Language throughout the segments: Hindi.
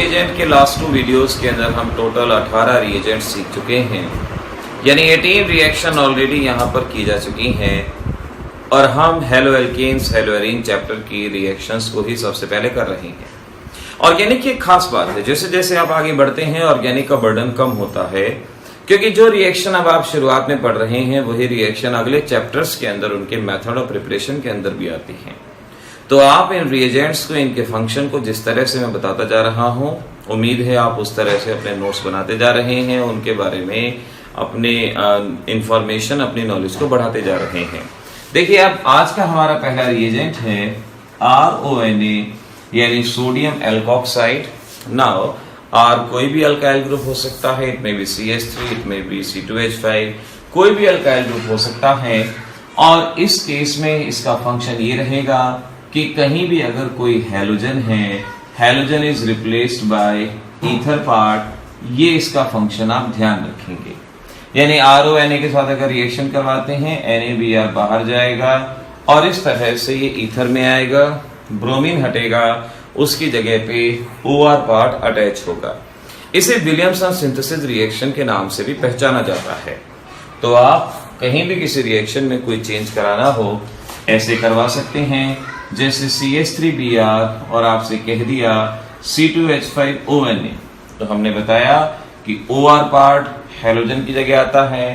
रिएजेंट के लास्ट 2 वीडियोस के अंदर हम टोटल 18 रिएजेंट सीख चुके हैं, यानी 18 रिएक्शन ऑलरेडी यहाँ पर की जा चुकी हैं और हम haloalkanes haloarenes chapter की रिएक्शंस को ही सबसे पहले कर रहे हैं। ऑर्गेनिक की एक खास बात है, जैसे जैसे आप आगे बढ़ते हैं ऑर्गेनिक का बर्डन कम होता है, क्योंकि जो रिएक्शन अब आप शुरुआत में पढ़ रहे हैं वही रिएक्शन अगले चैप्टर्स के अंदर उनके मेथड और प्रिपरेशन के अंदर भी आती हैं। तो आप इन रिएजेंट्स को, इनके फंक्शन को जिस तरह से मैं बताता जा रहा हूं, उम्मीद है आप उस तरह से अपने नोट्स बनाते जा रहे हैं, उनके बारे में अपने इंफॉर्मेशन, अपनी नॉलेज को बढ़ाते जा रहे हैं। देखिए, अब आज का हमारा पहला रिएजेंट है RONA यानी सोडियम एल्कोक्साइड। नाउ R कोई भी अल्काइल ग्रुप हो सकता है, it may be CH3, it may be C2H5, कोई भी अल्काइल ग्रुप हो सकता है। और इस केस में इसका फंक्शन ये रहेगा कि कहीं भी अगर कोई हैलोजन है, halogen is replaced by ether part, ये इसका फंक्शन आप ध्यान रखेंगे। यानी RONA के साथ अगर रिएक्शन करवाते हैं NaBr बाहर जाएगा और इस तरह से ये ईथर में आएगा, ब्रोमीन हटेगा, उसकी जगह पे OR पार्ट अटैच होगा। इसे विलियमसन सिंथेसिस रिएक्शन के नाम से भी पहचाना जाता है। तो आप कहीं भी किसी रिएक्शन में कोई चेंज कराना हो, ऐसे करवा सकते हैं, जैसे CH3Br और आपसे कह दिया C2H5ONA। तो हमने बताया कि OR पार्ट हैलोजन की जगह आता है,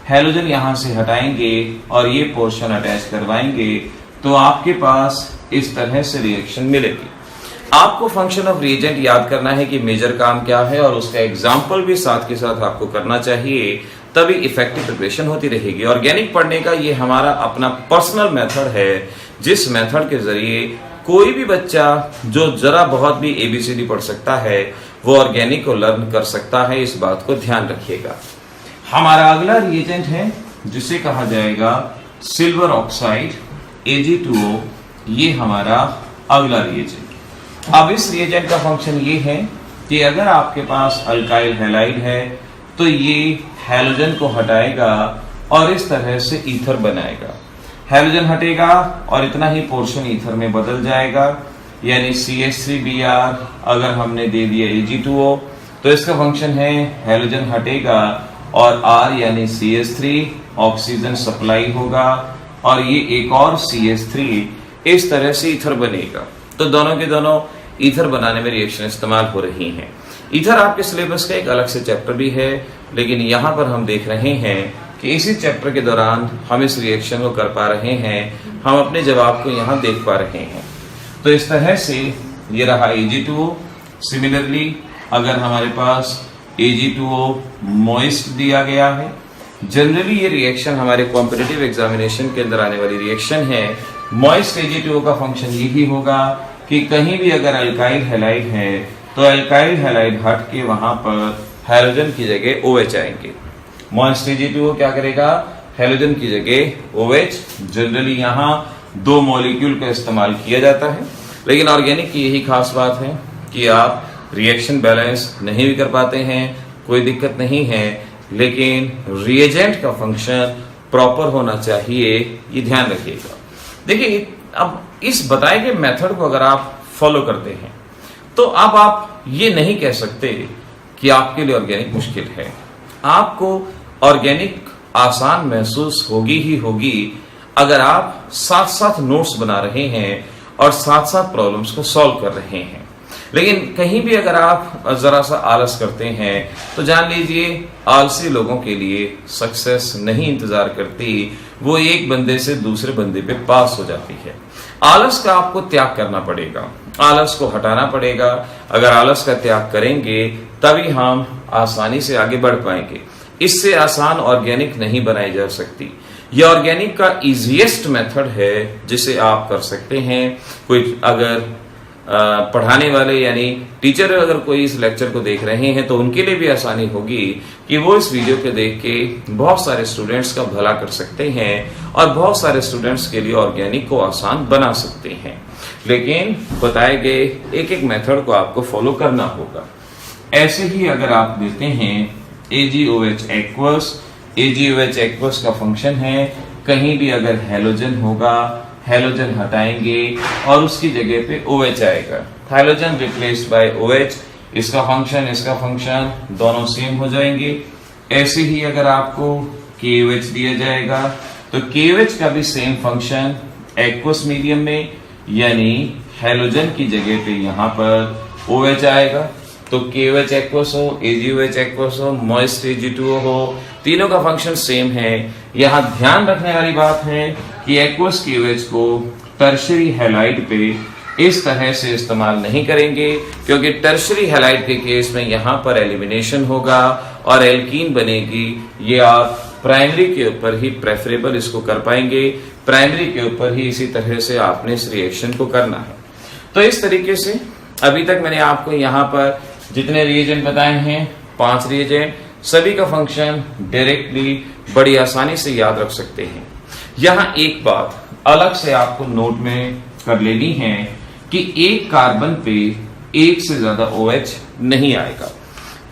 हैलोजन यहां से हटाएंगे और ये पोर्शन अटैच करवाएंगे, तो आपके पास इस तरह से रिएक्शन मिलेगी। आपको फंक्शन ऑफ रिएजेंट याद करना है कि मेजर काम क्या है और उसका एग्जाम्पल भी साथ के साथ आपको करना चाहिए, तभी इफेक्टिव प्रिपरेशन होती रहेगी। ऑर्गेनिक पढ़ने का ये हमारा अपना पर्सनल मेथड है, जिस मेथड के जरिए कोई भी बच्चा जो जरा बहुत भी ABCD पढ़ सकता है वो ऑर्गेनिक को लर्न कर सकता है। इस बात को ध्यान रखिएगा। हमारा अगला रिएजेंट है जिसे कहा जाएगा सिल्वर ऑक्साइड Ag2O। ये हमारा अगला रिएजेंट। अब इस रिएजेंट का फंक्शन ये है कि अगर आपके पास अल्काइल हैलाइड है तो ये हैलोजन को हटाएगा और इस तरह से ईथर बनाएगा। हैलोजन हटेगा और इतना ही पोर्शन ईथर में बदल जाएगा, यानी CH3Br अगर हमने दे दिया Ag2O तो इसका फंक्शन है हैलोजन हटेगा और R यानी CH3 ऑक्सीजन सप्लाई होगा और ये एक और CH3, इस तरह से ईथर बनेगा। तो दोनों के दोनों ईथर बनाने में रिएक्शन इस्तेमाल हो रही हैं। ईथर आपके सिलेबस का एक अलग से चैप्टर भी है, लेकिन यहाँ पर हम देख रहे हैं कि इसी चैप्टर के दौरान हम इस रिएक्शन को कर पा रहे हैं, हम अपने जवाब को यहाँ देख पा रहे हैं। तो इस तरह से ये रहा Ag2O। सिमिलरली अगर हमारे पास Ag2O मॉइस्ट दिया गया है, जनरली ये रिएक्शन हमारे कॉम्पिटिटिव एग्जामिनेशन के अंदर आने वाली रिएक्शन है। मॉइस्ट Ag2O का फंक्शन यही होगा कि कहीं भी अगर अल्काइल हैलाइड है तो अल्काइल हैलाइड हट के वहां पर हैलोजन की जगह OH आएंगे। मॉइस्ट Ag2O क्या करेगा? हैलोजन की जगह OH। जनरली यहाँ 2 मॉलिक्यूल का इस्तेमाल किया जाता है, लेकिन ऑर्गेनिक की यही खास बात है कि आप रिएक्शन बैलेंस नहीं भी कर पाते हैं, कोई दिक्कत नहीं है, लेकिन रिएजेंट का फंक्शन प्रॉपर होना चाहिए, ये ध्यान रखिएगा। देखिए, अब इस बताए गए मेथड को अगर आप फॉलो करते हैं तो अब आप ये नहीं कह सकते कि आपके लिए ऑर्गेनिक मुश्किल है। आपको ऑर्गेनिक आसान महसूस होगी ही होगी अगर आप साथ साथ नोट्स बना रहे हैं और साथ साथ प्रॉब्लम्स को सॉल्व कर रहे हैं। लेकिन कहीं भी अगर आप जरा सा आलस करते हैं तो जान लीजिए आलसी लोगों के लिए सक्सेस नहीं इंतजार करती, वो एक बंदे से दूसरे बंदे पे पास हो जाती है। आलस का आपको त्याग करना पड़ेगा, आलस को हटाना पड़ेगा। अगर आलस का त्याग करेंगे तभी हम आसानी से आगे बढ़ पाएंगे। इससे आसान ऑर्गेनिक नहीं बनाई जा सकती। यह ऑर्गेनिक का इजीएस्ट मेथड है जिसे आप कर सकते हैं। कोई अगर पढ़ाने वाले यानी टीचर अगर कोई इस लेक्चर को देख रहे हैं तो उनके लिए भी आसानी होगी कि वो इस वीडियो को देख के बहुत सारे स्टूडेंट्स का भला कर सकते हैं और बहुत सारे स्टूडेंट्स के लिए ऑर्गेनिक को आसान बना सकते हैं। लेकिन बताए गए एक एक मेथड को आपको फॉलो करना होगा। ऐसे ही अगर आप देते हैं AgOH एक्वस, AgOH एक्वस का फंक्शन है कहीं भी अगर हैलोजन होगा, हैलोजन हटाएंगे और उसकी जगह पे OH आएगा। हैलोजन रिप्लेस्ड बाय OH, इसका फंक्शन दोनों सेम हो जाएंगे। ऐसे ही अगर आपको KOH दिया जाएगा तो KOH का भी सेम फंक्शन एक्वस मीडियम में, यानी हैलोजन की जगह पे यहाँ पर OH आएगा। तो KOH एक्वस हो, AgOH एक्वस हो, मॉइस्ट Ag2O हो, तीनों का फंक्शन सेम है। यहाँ ध्यान रखने वाली बात है कि एक्वस KOH को टर्शियरी हैलाइड पे इस तरह से इस्तेमाल नहीं करेंगे, क्योंकि टर्शियरी हैलाइड के केस में यहाँ पर एलिमिनेशन होगा और एल्कीन बनेगी। ये आप प्राइमरी के ऊपर ही प्रेफरेबल इसको कर पाएंगे, प्राइमरी के ऊपर ही इसी तरह से आपने इस रिएक्शन को करना है। तो इस तरीके से अभी तक मैंने आपको यहाँ पर जितने रिएजेंट बताए हैं, 5 रिएजेंट, सभी का फंक्शन डायरेक्टली बड़ी आसानी से याद रख सकते हैं। यहाँ एक बात अलग से आपको नोट में कर लेनी है कि एक कार्बन पे एक से ज्यादा OH नहीं आएगा।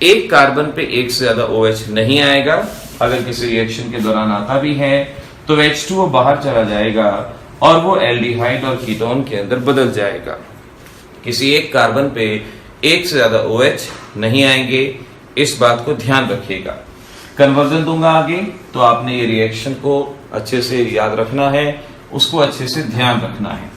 एक कार्बन पे एक से ज्यादा OH नहीं आएगा। अगर किसी रिएक्शन के दौरान आता भी है तो H2O बाहर चला जाएगा और वो एल्डिहाइड और कीटोन के अंदर बदल जाएगा। किसी एक कार्बन पे एक से ज्यादा OH नहीं आएंगे, इस बात को ध्यान रखिएगा। कन्वर्जन दूंगा आगे, तो आपने ये रिएक्शन को अच्छे से याद रखना है, उसको अच्छे से ध्यान रखना है।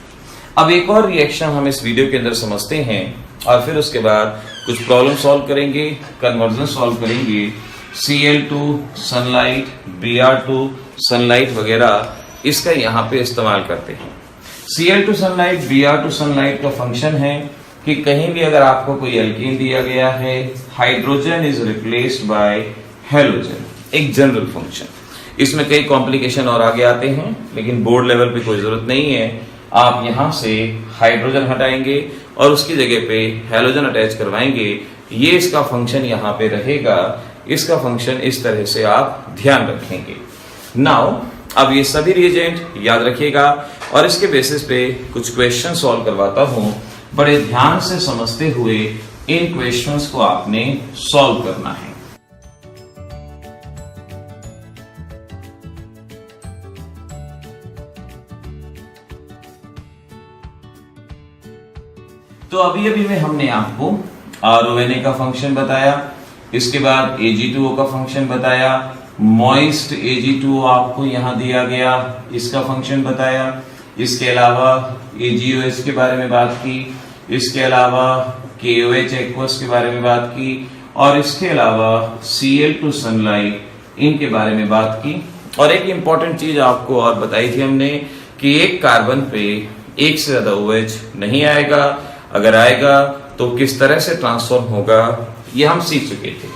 अब एक और रिएक्शन हम इस वीडियो के अंदर समझते हैं और फिर उसके बाद कुछ प्रॉब्लम सॉल्व करेंगे, कन्वर्जन सॉल्व करेंगे। Cl2 सनलाइट, Br2 सनलाइट वगैरह इसका यहाँ पे इस्तेमाल करते हैं। Cl2 सनलाइट, Br2 सनलाइट का फंक्शन है कि कहीं भी अगर आपको कोई एल्कीन दिया गया है, hydrogen is replaced by halogen, एक जनरल फंक्शन। इसमें कई कॉम्प्लिकेशन और आगे आते हैं, लेकिन बोर्ड लेवल पे कोई जरूरत नहीं है। आप यहां से हाइड्रोजन हटाएंगे और उसकी जगह पे हेलोजन अटैच करवाएंगे। ये इसका फंक्शन यहाँ पे रहेगा। इसका फंक्शन इस तरह से आप ध्यान रखेंगे। नाउ अब ये सभी रिएजेंट याद रखिएगा और इसके बेसिस पे कुछ क्वेश्चन सॉल्व करवाता हूं। बड़े ध्यान से समझते हुए इन क्वेश्चंस को आपने सॉल्व करना है। तो अभी में हमने आपको RONA का फंक्शन बताया, इसके बाद Ag2O का फंक्शन बताया, मॉइस्ट Ag2O आपको यहां दिया गया, इसका फंक्शन बताया। इसके अलावा AgOH के बारे में बात की, इसके अलावा KOH एक्वस के बारे में बात की और इसके अलावा Cl2 सनलाइट, इनके बारे में बात की। और एक इंपॉर्टेंट चीज आपको और बताई थी हमने कि एक कार्बन पे एक से ज्यादा OH नहीं आएगा, अगर आएगा तो किस तरह से ट्रांसफॉर्म होगा ये हम सीख चुके थे।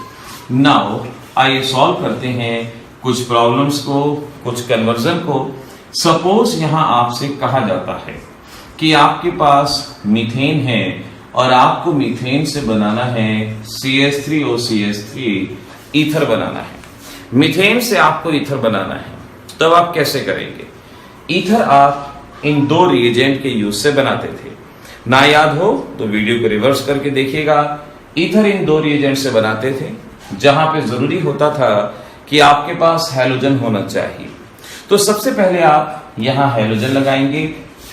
नाउ आइए सॉल्व करते हैं कुछ प्रॉब्लम्स को, कुछ कन्वर्जन को। सपोज यहां आपसे कहा जाता है कि आपके पास मीथेन है और आपको मीथेन से बनाना है CH3OCH3 ईथर बनाना है। मीथेन से आपको ईथर बनाना है, तब आप कैसे करेंगे? ईथर आप इन 2 रिएजेंट के यूज से बनाते थे। ना याद हो तो वीडियो को रिवर्स करके देखिएगा। ईथर इन 2 रिएजेंट से बनाते थे, जहां पे जरूरी होता था कि आपके पास हैलोजन होना चाहिए। तो सबसे पहले आप यहां हैलोजन लगाएंगे।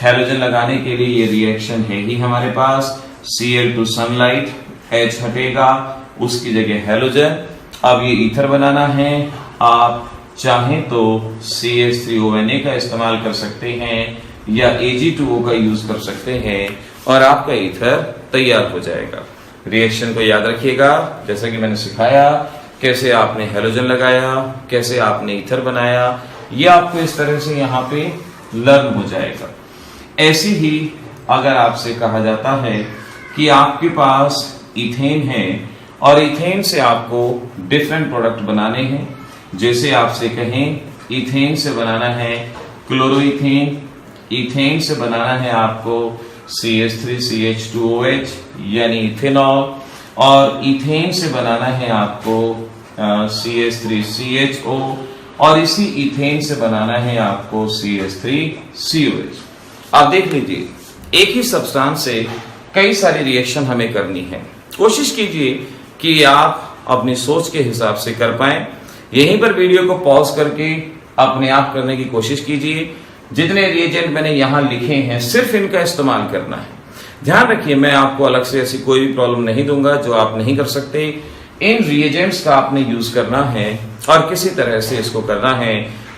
हैलोजन लगाने के लिए ये रिएक्शन है ही हमारे पास, Cl2 सनलाइट, H हटेगा, उसकी जगह हैलोजन। अब ये ईथर बनाना है, आप चाहें तो CH3ONA का इस्तेमाल कर सकते हैं या Ag2O का यूज कर सकते हैं और आपका ईथर तैयार हो जाएगा। रिएक्शन को याद रखिएगा, जैसा कि मैंने सिखाया, कैसे आपने हैलोजन लगाया, कैसे आपने ईथर बनाया, ये आपको इस तरह से यहाँ पे लर्न हो जाएगा। ऐसी ही अगर आपसे कहा जाता है कि आपके पास इथेन है और इथेन से आपको डिफरेंट प्रोडक्ट बनाने हैं, जैसे आपसे कहें इथेन से बनाना है क्लोरोइथेन, इथेन से बनाना है आपको CH3CH2OH यानी इथेनॉल, और इथेन से बनाना है आपको CH3CHO, और इसी इथेन से बनाना है आपको CH3COH। आप देख लीजिए, एक ही सब्सटेंस से कई सारी रिएक्शन हमें करनी है। कोशिश कीजिए कि आप अपनी सोच के हिसाब से कर पाएं। यहीं पर वीडियो को पॉज करके अपने आप करने की कोशिश कीजिए। जितने रिएजेंट मैंने यहां लिखे हैं सिर्फ इनका इस्तेमाल करना है। ध्यान रखिए, मैं आपको अलग से ऐसी कोई भी प्रॉब्लम नहीं दूंगा जो आप नहीं कर सकते। इन रिएजेंट्स का आपने यूज करना है और किसी तरह से इसको करना है।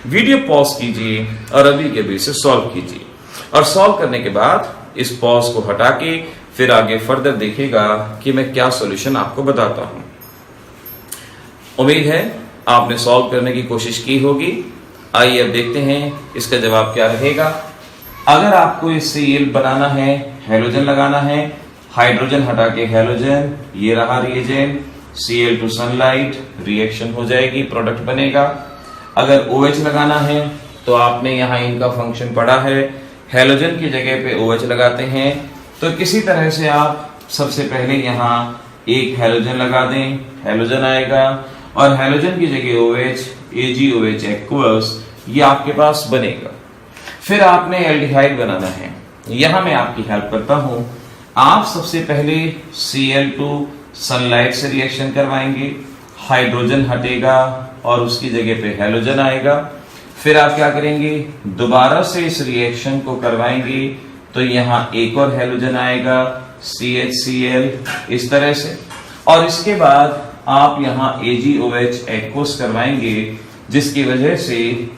वीडियो पॉज कीजिए और अभी के अभी से सॉल्व कीजिए, और सॉल्व करने के बाद इस पॉज को हटा के फिर आगे फर्दर देखिएगा कि मैं क्या सॉल्यूशन आपको बताता हूं। उम्मीद है आपने सॉल्व करने की कोशिश की होगी। आइए अब देखते हैं इसका जवाब क्या रहेगा। अगर आपको इससे Cl बनाना है, हेलोजन लगाना है, हाइड्रोजन हटा के हेलोजन, ये रहा reagent, Cl two sunlight, reaction हो जाएगी, प्रोडक्ट बनेगा। अगर OH लगाना है तो आपने यहाँ इनका फंक्शन पढ़ा है, हेलोजन की जगह पे OH लगाते हैं। तो किसी तरह से आप सबसे पहले यहाँ एक हेलोजन लगा दें, हेलोजन आएगा, और हेलोजन की जगह OH, AgOH एक्वस, ये आपके पास बनेगा। फिर आपने एल्डिहाइड बनाना है। यहां मैं आपकी हेल्प करता हूं। आप सबसे पहले Cl2 सनलाइट से रिएक्शन करवाएंगे, हाइड्रोजन हटेगा और उसकी जगह पे हेलोजन आएगा। फिर आप क्या करेंगे, दोबारा से इस रिएक्शन को करवाएंगे, तो यहां एक और हेलोजन आएगा, CHCl, इस तरह से। और इसके बाद आप यहां AgOH एक्वस करवाएंगे, जिसकी वजह से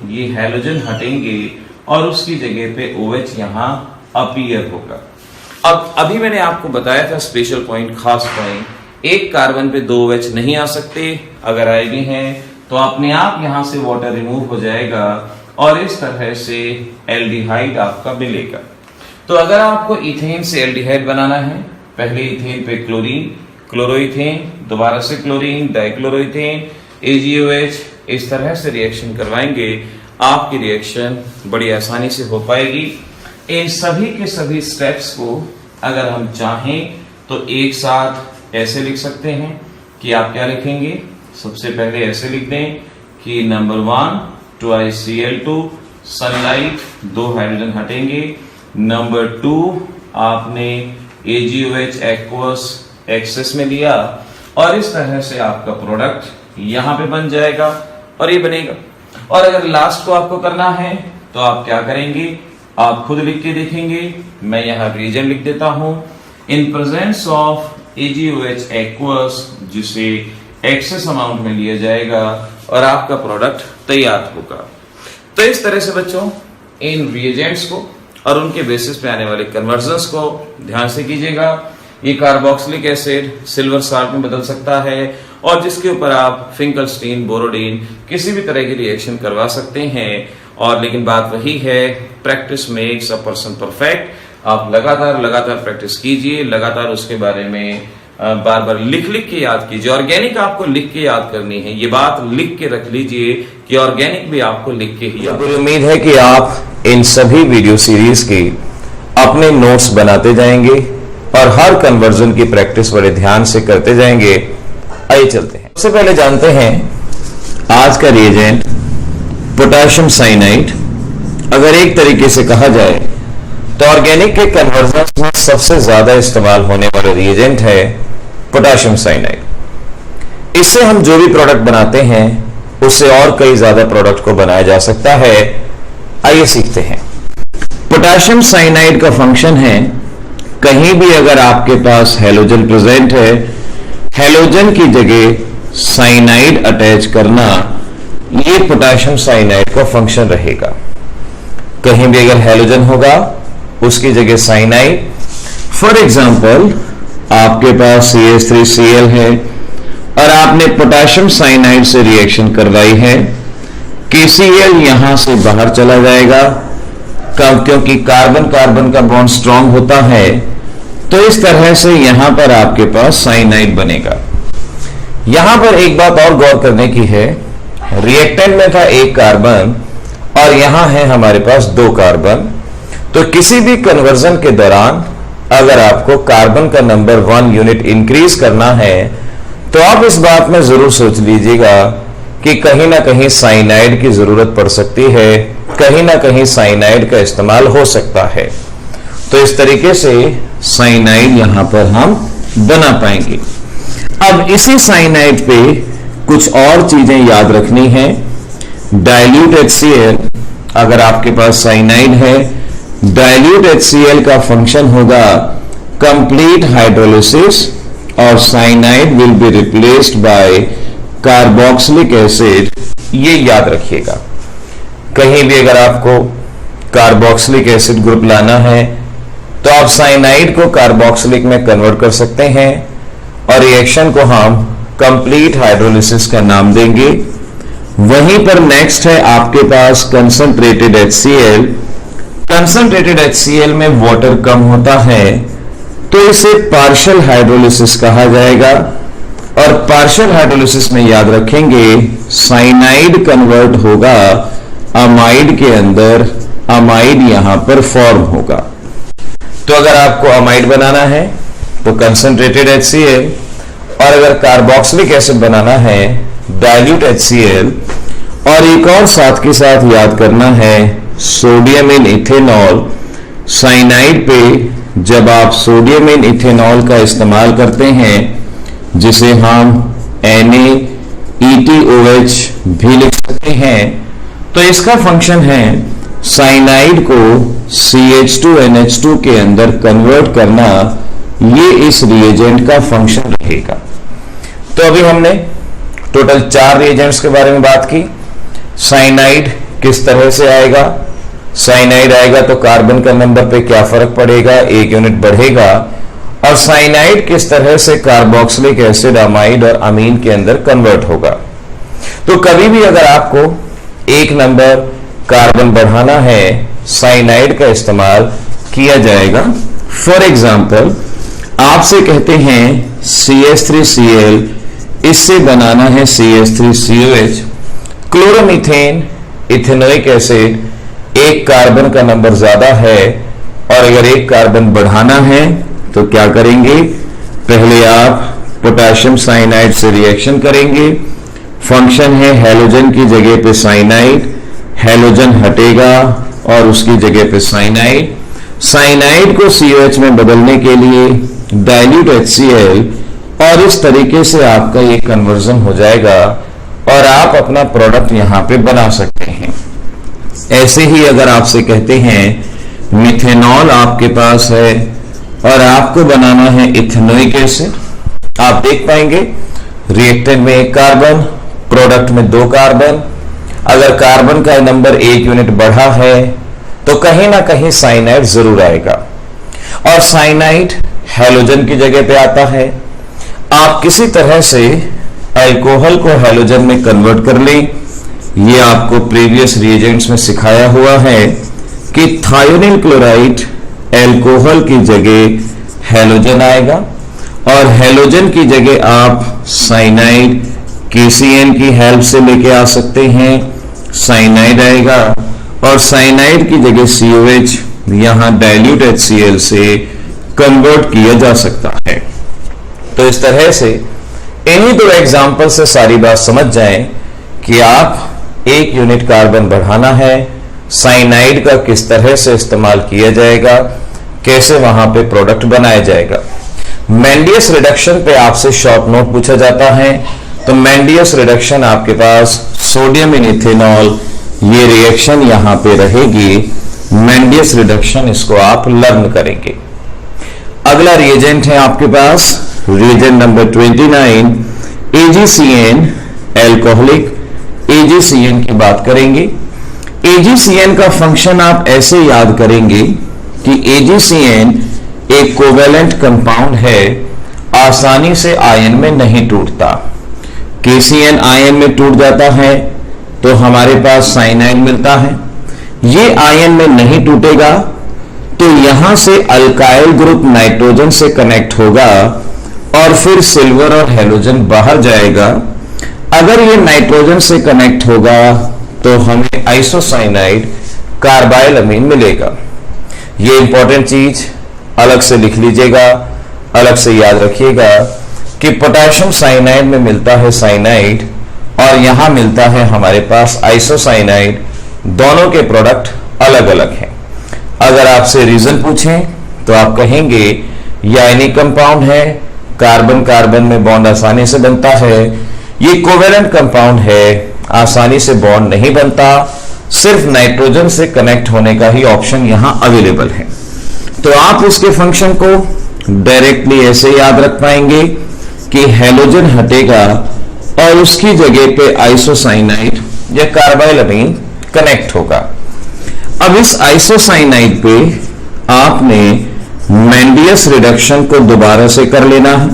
ये हेलोजन हटेंगे और उसकी जगह पे OH यहां अपीयर होगा। अब अभी मैंने आपको बताया था स्पेशल पॉइंट, खास पॉइंट, एक कार्बन पे 2 OH नहीं आ सकते। अगर आएंगे हैं तो अपने आप यहां से वाटर रिमूव हो जाएगा और इस तरह से एल्डिहाइड आपका मिलेगा। तो अगर आपको इथेन से एल्डिहाइड बनाना है, पहले इथेन पे क्लोरीन, क्लोरोइथेन, दोबारा से क्लोरीन, डाइक्लोरोइथेन, AgOH, इस तरह से रिएक्शन करवाएंगे, आपकी रिएक्शन बड़ी आसानी से हो पाएगी। इन सभी के सभी स्टेप्स को अगर हम चाहें तो एक साथ ऐसे लिख सकते हैं कि आप क्या लिखेंगे, सबसे पहले ऐसे लिख दें कि नंबर 1 2Cl2 सनलाइट, 2 हाइड्रोजन हटेंगे। नंबर 2 आपने AgOH एक्वस एक्सेस में लिया और इस तरह से आपका प्रोडक्ट यहां पे बन जाएगा और ये बनेगा। और अगर लास्ट को आपको करना है तो आप क्या करेंगे, आप खुद लिख के देखेंगे। मैं यहां रीजन लिख देता हूं, in presence of AgOH aqueous, जिसे एक्सेस अमाउंट में लिया जाएगा और आपका प्रोडक्ट तैयार होगा। तो इस तरह से बच्चों इन रिएजेंट्स को और उनके बेसिस पे आने वाले कन्वर्जन्स को ध्यान से कीजिएगा। ये कार्बोक्सिलिक एसिड सिल्वर साल्ट में बदल सकता है और जिसके ऊपर आप फिंकलस्टीन, बोरोडीन, किसी भी तरह की रिएक्शन करवा सकते हैं। और लेकिन बात वही है, practice makes a person perfect. आप लगातार प्रैक्टिस कीजिए, लगातार उसके बारे में बार बार लिख के याद कीजिए। ऑर्गेनिक आपको लिख के याद करनी है, ये बात लिख के रख लीजिए कि ऑर्गेनिक भी आपको लिख के ही याद। मुझे उम्मीद है कि आप इन सभी वीडियो सीरीज के अपने नोट्स बनाते जाएंगे और हर कन्वर्जन की प्रैक्टिस बड़े ध्यान से करते जाएंगे। आइए चलते हैं। सबसे पहले जानते हैं आज का रिएजेंट पोटेशियम साइनाइड। अगर एक तरीके से कहा जाए तो ऑर्गेनिक के कन्वर्जन में सबसे ज्यादा इस्तेमाल होने वाला रिएजेंट है पोटेशियम साइनाइड। इससे हम जो भी प्रोडक्ट बनाते हैं उससे और कई ज्यादा प्रोडक्ट को बनाया जा सकता है। आइए सीखते हैं। पोटेशियम साइनाइड का फंक्शन है, कहीं भी अगर आपके पास हेलोजन प्रेजेंट है, हेलोजन की जगह साइनाइड अटैच करना, ये पोटेशियम साइनाइड का फंक्शन रहेगा। कहीं भी अगर हेलोजन होगा उसकी जगह साइनाइड। फॉर एग्जांपल आपके पास CH3Cl है और आपने पोटेशियम साइनाइड से रिएक्शन करवाई है, KCl यहां से बाहर चला जाएगा क्योंकि कार्बन कार्बन का बॉन्ड स्ट्रांग होता है। तो इस तरह से यहां पर आपके पास साइनाइड बनेगा। यहां पर एक बात और गौर करने की है, रिएक्टेंट में था एक कार्बन और यहां है हमारे पास 2 कार्बन। तो किसी भी कन्वर्जन के दौरान अगर आपको कार्बन का नंबर 1 यूनिट इंक्रीज करना है तो आप इस बात में जरूर सोच लीजिएगा कि कहीं ना कहीं साइनाइड की जरूरत पड़ सकती है, कहीं ना कहीं साइनाइड का इस्तेमाल हो सकता है। तो इस तरीके से साइनाइड यहां पर हम बना पाएंगे। अब इसी साइनाइड पे कुछ और चीजें याद रखनी है। डाइल्यूट HCl, अगर आपके पास साइनाइड है, डाइल्यूट HCl का फंक्शन होगा complete hydrolysis और cyanide will be replaced by carboxylic acid, ये याद रखिएगा। कहीं भी अगर आपको कार्बोक्सिलिक एसिड ग्रुप लाना है तो आप साइनाइड को कार्बोक्सिलिक में कन्वर्ट कर सकते हैं और रिएक्शन को हम कंप्लीट हाइड्रोलिसिस का नाम देंगे। वहीं पर नेक्स्ट है आपके पास कंसंट्रेटेड HCl। कंसंट्रेटेड HCl में वाटर कम होता है तो इसे पार्शियल हाइड्रोलिसिस कहा जाएगा और पार्शियल हाइड्रोलिसिस में याद रखेंगे साइनाइड कन्वर्ट होगा अमाइड के अंदर, अमाइड यहां पर फॉर्म होगा। तो अगर आपको अमाइड बनाना है तो कंसंट्रेटेड HCl और अगर कार्बोक्सिलिक एसिड बनाना है डाइल्यूट HCl और एक और साथ के साथ याद करना है सोडियम इन इथेनॉल। साइनाइड पे जब आप सोडियम इन इथेनॉल का इस्तेमाल करते हैं जिसे हम NaETOH भी लिख सकते हैं तो इसका फंक्शन है साइनाइड को CH2NH2 के अंदर कन्वर्ट करना। ये इस रिएजेंट का फंक्शन रहेगा। तो अभी हमने टोटल 4 रिएजेंट्स के बारे में बात की। साइनाइड किस तरह से आएगा, साइनाइड आएगा तो कार्बन का नंबर पे क्या फर्क पड़ेगा, 1 यूनिट बढ़ेगा, और साइनाइड किस तरह से कार्बोक्सिलिक एसिड, अमाइड और अमीन के अंदर कन्वर्ट होगा। तो कभी भी अगर आपको 1 नंबर कार्बन बढ़ाना है साइनाइड का इस्तेमाल किया जाएगा। फॉर एग्जाम्पल आपसे कहते हैं CH3Cl, इससे बनाना है CH3COH। Chloromethane ethanoic acid, 1 carbon का नंबर ज्यादा है और अगर 1 कार्बन बढ़ाना है तो क्या करेंगे, पहले आप पोटेशियम साइनाइड से रिएक्शन करेंगे। फंक्शन है हेलोजन की जगह पे साइनाइड, हेलोजन हटेगा और उसकी जगह पे साइनाइड। साइनाइड को COH में बदलने के लिए डाइल्यूट HCl और इस तरीके से आपका ये कन्वर्जन हो जाएगा और आप अपना प्रोडक्ट यहां पे बना सकते हैं। ऐसे ही अगर आपसे कहते हैं मिथेनॉल आपके पास है और आपको बनाना है इथेनोइक एसिड, आप देख पाएंगे रिएक्टेंट में 1 कार्बन, प्रोडक्ट में 2 कार्बन। अगर कार्बन का नंबर 1 यूनिट बढ़ा है तो कहीं ना कहीं साइनाइड जरूर आएगा और साइनाइड हेलोजन की जगह पे आता है। आप किसी तरह से अल्कोहल को हेलोजन में कन्वर्ट कर लें। ये आपको प्रीवियस रिएजेंट्स में सिखाया हुआ है कि थायोनिल क्लोराइड अल्कोहल की जगह हेलोजन आएगा और हेलोजन की जगह आप साइनाइड KCN की हेल्प से लेके आ सकते हैं। साइनाइड आएगा और साइनाइड की जगह COH यहां डाइल्यूट HCl से कन्वर्ट किया जा सकता है। तो इस तरह से इन्हीं 2 एग्जाम्पल से सारी बात समझ जाएं कि आप 1 यूनिट कार्बन बढ़ाना है, साइनाइड का किस तरह से इस्तेमाल किया जाएगा, कैसे वहां पे प्रोडक्ट बनाया जाएगा। मेंडियस रिडक्शन पे आपसे शॉर्ट नोट पूछा जाता है तो मेंडियस रिडक्शन आपके पास सोडियम इन इथेनॉल, ये रिएक्शन यहां पे रहेगी। मेंडियस रिडक्शन इसको आप लर्न करेंगे। अगला रिएजेंट है आपके पास reagent number 29 AgCN, alcoholic AgCN की बात करेंगे। AgCN का फंक्शन आप ऐसे याद करेंगे कि AgCN एक कोवेलेंट कंपाउंड है, आसानी से आयन में नहीं टूटता। KCN आयन में टूट जाता है तो हमारे पास साइनाइड मिलता है। ये आयन में नहीं टूटेगा तो यहां से अल्काइल ग्रुप नाइट्रोजन से कनेक्ट होगा और फिर सिल्वर और हेलोजन बाहर जाएगा। अगर ये नाइट्रोजन से कनेक्ट होगा तो हमें आइसोसाइनाइड कार्बाइल अमीन मिलेगा। ये इंपॉर्टेंट चीज अलग से लिख लीजिएगा, अलग से याद रखिएगा कि पोटेशियम साइनाइड में मिलता है साइनाइड और यहां मिलता है हमारे पास आइसोसाइनाइड। दोनों के प्रोडक्ट अलग अलग हैं। अगर आपसे रीजन पूछें तो आप कहेंगे ये आयनिक कंपाउंड है, कार्बन कार्बन में बॉन्ड आसानी से बनता है। ये कोवेलेंट कंपाउंड है, आसानी से बॉन्ड नहीं बनता, सिर्फ नाइट्रोजन से कनेक्ट होने का ही ऑप्शन यहां अवेलेबल है। तो आप उसके फंक्शन को डायरेक्टली ऐसे याद रख पाएंगे कि हैलोजन हटेगा और उसकी जगह पे आइसोसाइनाइड या कार्बाइलमीन कनेक्ट होगा। अब इस आइसोसाइनाइड पे आपने मेंडियस रिडक्शन को दोबारा से कर लेना है।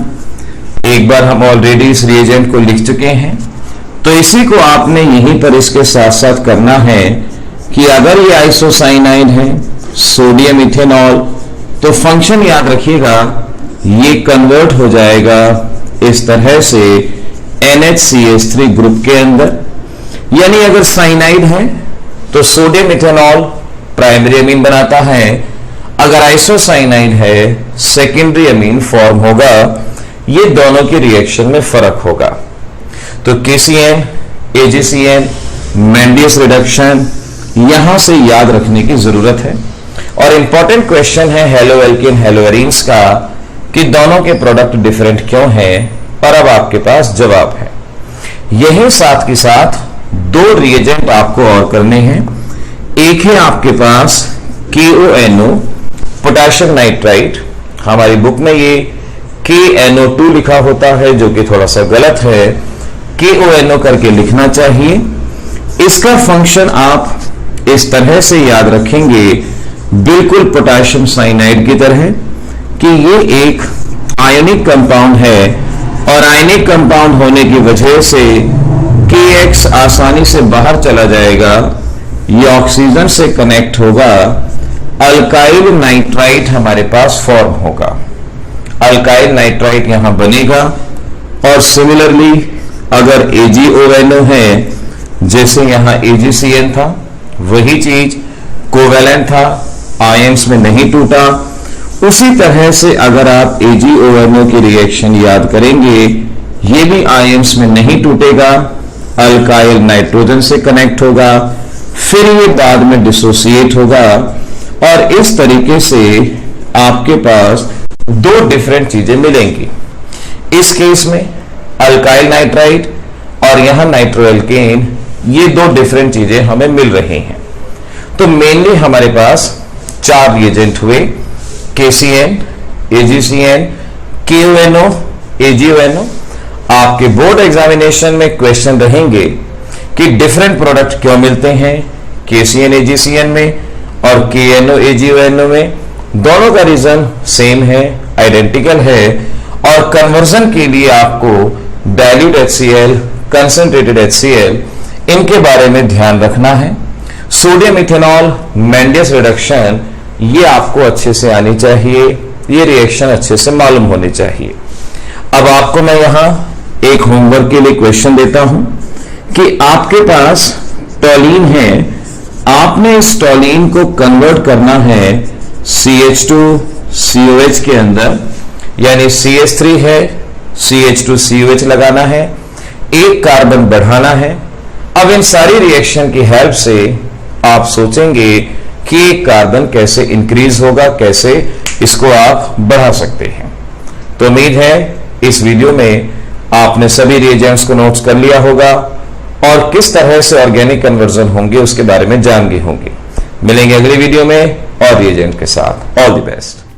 एक बार हम ऑलरेडी इस रिएजेंट को लिख चुके हैं, तो इसी को आपने यहीं पर इसके साथ साथ करना है कि अगर ये आइसोसाइनाइड है सोडियम इथेनॉल, तो फंक्शन याद रखिएगा ये कन्वर्ट हो जाएगा इस तरह से NHCH3 ग्रुप के अंदर। यानी अगर साइनाइड है तो सोडियम इथेनॉल प्राइमरी अमीन बनाता है, अगर आइसोसाइनाइड है सेकेंडरी अमीन फॉर्म होगा। ये दोनों के रिएक्शन में फर्क होगा। तो KCN, AgCN, मेंडियस रिडक्शन यहां से याद रखने की जरूरत है। और इंपॉर्टेंट क्वेश्चन है हेलो एल्केन हेलो एरीन्स का कि दोनों के प्रोडक्ट डिफरेंट क्यों हैं, और अब आपके पास जवाब है। यही साथ के साथ दो रिएजेंट आपको और करने हैं। एक है आपके पास KONO पोटेशियम नाइट्राइट, हमारी बुक में ये KNO2 लिखा होता है जो कि थोड़ा सा गलत है, KONO करके लिखना चाहिए। इसका फंक्शन आप इस तरह से याद रखेंगे बिल्कुल पोटेशियम साइनाइड की तरह कि ये एक आयनिक कंपाउंड है, और आयनिक कंपाउंड होने की वजह से KX आसानी से बाहर चला जाएगा, ये ऑक्सीजन से कनेक्ट होगा, अल्काइल नाइट्राइट हमारे पास फॉर्म होगा। अल्काइल नाइट्राइट यहां बनेगा। और सिमिलरली अगर AgONO है, जैसे यहां AgCN था, वही चीज कोवेलेंट था, आयंस में नहीं टूटा, उसी तरह से अगर आप AgONO की रिएक्शन याद करेंगे, ये भी आयंस में नहीं टूटेगा, अल्काइल नाइट्रोजन से कनेक्ट होगा, फिर ये बाद में डिसोसिएट होगा, और इस तरीके से आपके पास दो डिफरेंट चीजें मिलेंगी। इस केस में अल्काइल नाइट्राइट और यहां नाइट्रोएल्केन, ये दो डिफरेंट चीजें हमें मिल रही हैं। तो मेनली हमारे पास चार रिएजेंट हुए, KCN, AgCN, KONO, AgONO। आपके बोर्ड एग्जामिनेशन में क्वेश्चन रहेंगे कि डिफरेंट प्रोडक्ट क्यों मिलते हैं KCN AgCN में और KNO AgONO में। दोनों का रीजन सेम है, आइडेंटिकल है, और कन्वर्जन के लिए आपको डाइल्यूट HCl, कंसंट्रेटेड HCl, इनके बारे में ध्यान रखना है। सोडियम इथेनॉल मेंडियस रिडक्शन ये आपको अच्छे से आनी चाहिए, ये रिएक्शन अच्छे से मालूम होनी चाहिए। अब आपको मैं यहां एक होमवर्क के लिए क्वेश्चन देता हूं कि आपके पास टॉलीन है, आपने इस टॉलीन को कन्वर्ट करना है CH2COH के अंदर, यानी CH3 है, CH2COH लगाना है, एक कार्बन बढ़ाना है। अब इन सारी रिएक्शन की हेल्प से आप सोचेंगे कि एक कार्बन कैसे इंक्रीज होगा, कैसे इसको आप बढ़ा सकते हैं। तो उम्मीद है इस वीडियो में आपने सभी रिएजेंट्स को नोट्स कर लिया होगा और किस तरह से ऑर्गेनिक कन्वर्जन होंगे उसके बारे में जान गए होंगे। मिलेंगे अगली वीडियो में और रिएजेंट के साथ। All the best.